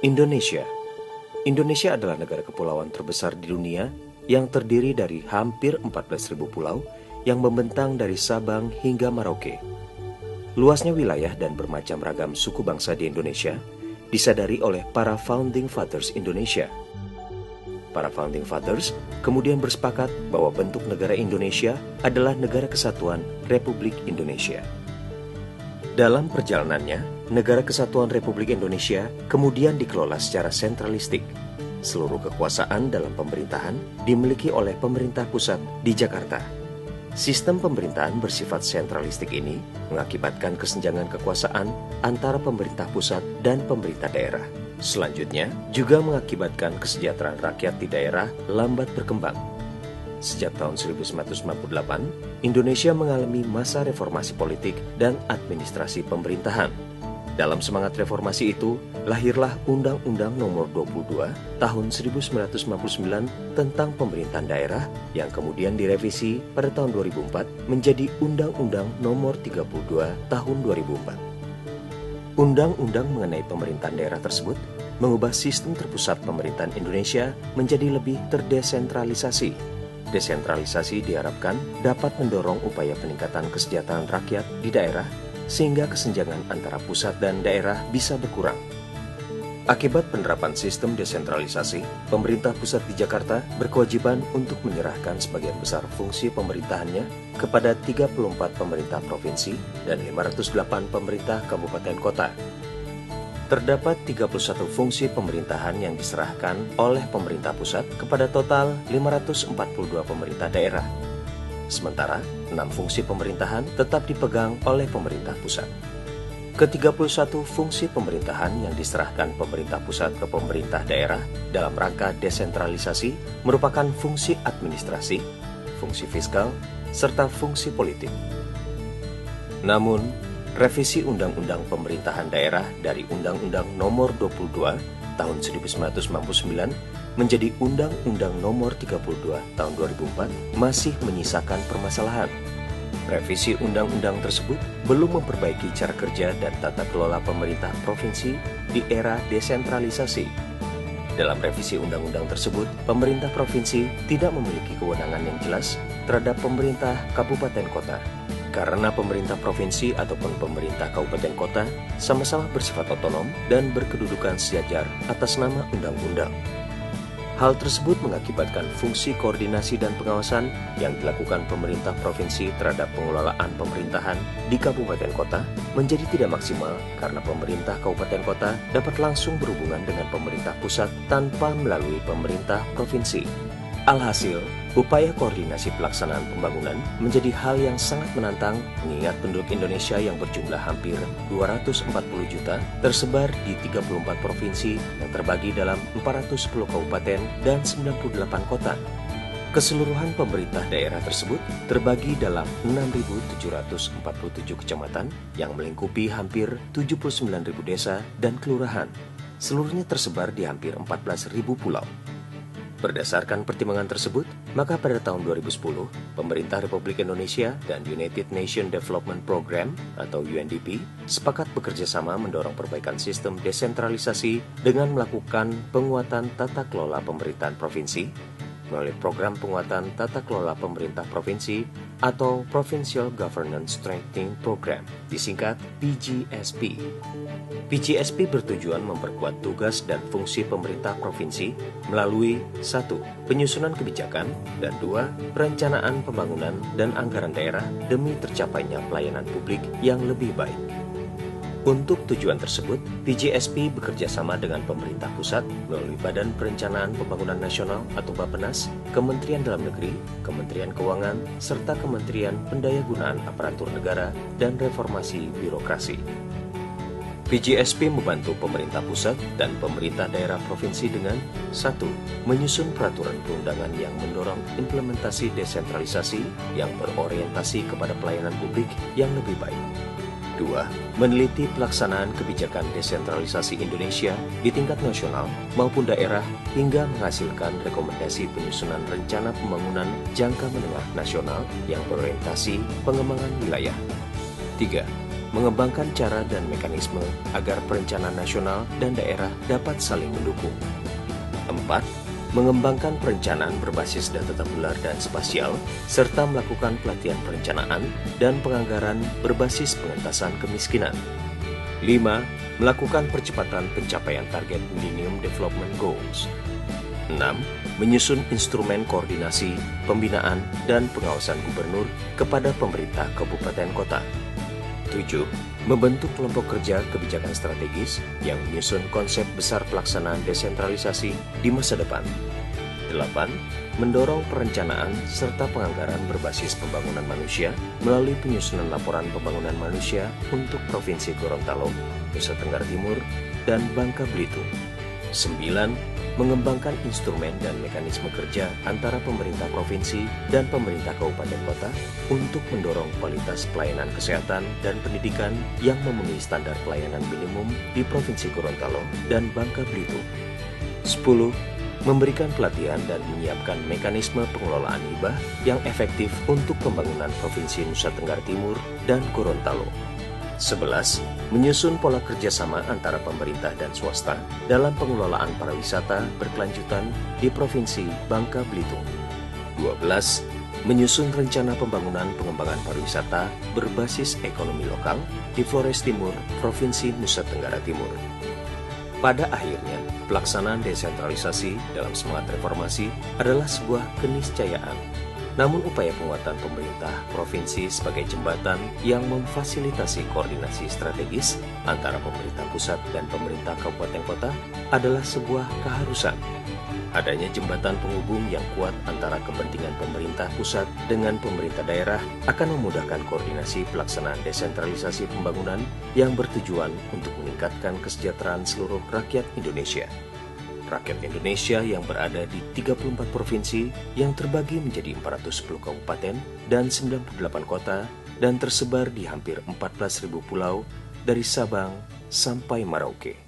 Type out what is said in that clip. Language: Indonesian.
Indonesia. Indonesia adalah negara kepulauan terbesar di dunia yang terdiri dari hampir 14.000 pulau yang membentang dari Sabang hingga Merauke. Luasnya wilayah dan bermacam ragam suku bangsa di Indonesia disadari oleh para Founding Fathers Indonesia. Para Founding Fathers kemudian bersepakat bahwa bentuk negara Indonesia adalah Negara Kesatuan Republik Indonesia. Dalam perjalanannya, Negara Kesatuan Republik Indonesia kemudian dikelola secara sentralistik. Seluruh kekuasaan dalam pemerintahan dimiliki oleh pemerintah pusat di Jakarta. Sistem pemerintahan bersifat sentralistik ini mengakibatkan kesenjangan kekuasaan antara pemerintah pusat dan pemerintah daerah. Selanjutnya, juga mengakibatkan kesejahteraan rakyat di daerah lambat berkembang. Sejak tahun 1998, Indonesia mengalami masa reformasi politik dan administrasi pemerintahan. Dalam semangat reformasi itu, lahirlah Undang-Undang Nomor 22 Tahun 1999 tentang Pemerintahan Daerah yang kemudian direvisi pada tahun 2004 menjadi Undang-Undang Nomor 32 Tahun 2004. Undang-undang mengenai pemerintahan daerah tersebut mengubah sistem terpusat pemerintahan Indonesia menjadi lebih terdesentralisasi. Desentralisasi diharapkan dapat mendorong upaya peningkatan kesejahteraan rakyat di daerah sehingga kesenjangan antara pusat dan daerah bisa berkurang. Akibat penerapan sistem desentralisasi, pemerintah pusat di Jakarta berkewajiban untuk menyerahkan sebagian besar fungsi pemerintahannya kepada 34 pemerintah provinsi dan 508 pemerintah kabupaten kota. Terdapat 31 fungsi pemerintahan yang diserahkan oleh pemerintah pusat kepada total 542 pemerintah daerah. Sementara, 6 fungsi pemerintahan tetap dipegang oleh pemerintah pusat. Ke-31 fungsi pemerintahan yang diserahkan pemerintah pusat ke pemerintah daerah dalam rangka desentralisasi merupakan fungsi administrasi, fungsi fiskal, serta fungsi politik. Namun, revisi Undang-Undang Pemerintahan Daerah dari Undang-Undang Nomor 22 Tahun 1999 menjadi Undang-Undang Nomor 32 Tahun 2004 masih menyisakan permasalahan. Revisi undang-undang tersebut belum memperbaiki cara kerja dan tata kelola pemerintah provinsi di era desentralisasi. Dalam revisi undang-undang tersebut, pemerintah provinsi tidak memiliki kewenangan yang jelas terhadap pemerintah kabupaten kota. Karena pemerintah provinsi ataupun pemerintah kabupaten kota sama-sama bersifat otonom dan berkedudukan sejajar atas nama undang-undang. Hal tersebut mengakibatkan fungsi koordinasi dan pengawasan yang dilakukan pemerintah provinsi terhadap pengelolaan pemerintahan di kabupaten kota menjadi tidak maksimal karena pemerintah kabupaten kota dapat langsung berhubungan dengan pemerintah pusat tanpa melalui pemerintah provinsi. Alhasil, upaya koordinasi pelaksanaan pembangunan menjadi hal yang sangat menantang mengingat penduduk Indonesia yang berjumlah hampir 240 juta tersebar di 34 provinsi yang terbagi dalam 410 kabupaten dan 98 kota. Keseluruhan pemerintah daerah tersebut terbagi dalam 6.747 kecamatan yang melingkupi hampir 79.000 desa dan kelurahan. Seluruhnya tersebar di hampir 14.000 pulau. Berdasarkan pertimbangan tersebut, maka pada tahun 2010, pemerintah Republik Indonesia dan United Nations Development Program atau UNDP sepakat bekerja sama mendorong perbaikan sistem desentralisasi dengan melakukan penguatan tata kelola pemerintahan provinsi melalui program penguatan tata kelola pemerintah provinsi atau Provincial Governance Strengthening Program, disingkat PGSP. PGSP bertujuan memperkuat tugas dan fungsi pemerintah provinsi melalui 1. Penyusunan kebijakan dan 2. Perencanaan pembangunan dan anggaran daerah demi tercapainya pelayanan publik yang lebih baik. Untuk tujuan tersebut, PGSP bekerja sama dengan pemerintah pusat melalui Badan Perencanaan Pembangunan Nasional atau Bappenas, Kementerian Dalam Negeri, Kementerian Keuangan, serta Kementerian Pendayagunaan Aparatur Negara dan Reformasi Birokrasi. PGSP membantu pemerintah pusat dan pemerintah daerah provinsi dengan 1. Menyusun peraturan perundangan yang mendorong implementasi desentralisasi yang berorientasi kepada pelayanan publik yang lebih baik. 2. Meneliti pelaksanaan kebijakan desentralisasi Indonesia di tingkat nasional maupun daerah hingga menghasilkan rekomendasi penyusunan rencana pembangunan jangka menengah nasional yang berorientasi pengembangan wilayah. 3. mengembangkan cara dan mekanisme agar perencanaan nasional dan daerah dapat saling mendukung. 4. Mengembangkan perencanaan berbasis data tabular dan spasial, serta melakukan pelatihan perencanaan dan penganggaran berbasis pengentasan kemiskinan. 5. Melakukan percepatan pencapaian target Millennium Development Goals. 6. Menyusun instrumen koordinasi, pembinaan, dan pengawasan gubernur kepada pemerintah kabupaten kota. 7. Membentuk kelompok kerja kebijakan strategis yang menyusun konsep besar pelaksanaan desentralisasi di masa depan. 8. Mendorong perencanaan serta penganggaran berbasis pembangunan manusia melalui penyusunan laporan pembangunan manusia untuk Provinsi Gorontalo, Nusa Tenggara Timur, dan Bangka Belitung. 9. Mengembangkan instrumen dan mekanisme kerja antara pemerintah provinsi dan pemerintah kabupaten kota untuk mendorong kualitas pelayanan kesehatan dan pendidikan yang memenuhi standar pelayanan minimum di Provinsi Gorontalo dan Bangka Belitung. 10. Memberikan pelatihan dan menyiapkan mekanisme pengelolaan hibah yang efektif untuk pembangunan Provinsi Nusa Tenggara Timur dan Gorontalo. 11. Menyusun pola kerjasama antara pemerintah dan swasta dalam pengelolaan pariwisata berkelanjutan di Provinsi Bangka Belitung. 12. Menyusun rencana pembangunan pengembangan pariwisata berbasis ekonomi lokal di Flores Timur, Provinsi Nusa Tenggara Timur. Pada akhirnya, pelaksanaan desentralisasi dalam semangat reformasi adalah sebuah keniscayaan. Namun upaya penguatan pemerintah provinsi sebagai jembatan yang memfasilitasi koordinasi strategis antara pemerintah pusat dan pemerintah kabupaten kota adalah sebuah keharusan. Adanya jembatan penghubung yang kuat antara kepentingan pemerintah pusat dengan pemerintah daerah akan memudahkan koordinasi pelaksanaan desentralisasi pembangunan yang bertujuan untuk meningkatkan kesejahteraan seluruh rakyat Indonesia. Rakyat Indonesia yang berada di 34 provinsi yang terbagi menjadi 410 kabupaten dan 98 kota dan tersebar di hampir 14.000 pulau dari Sabang sampai Merauke.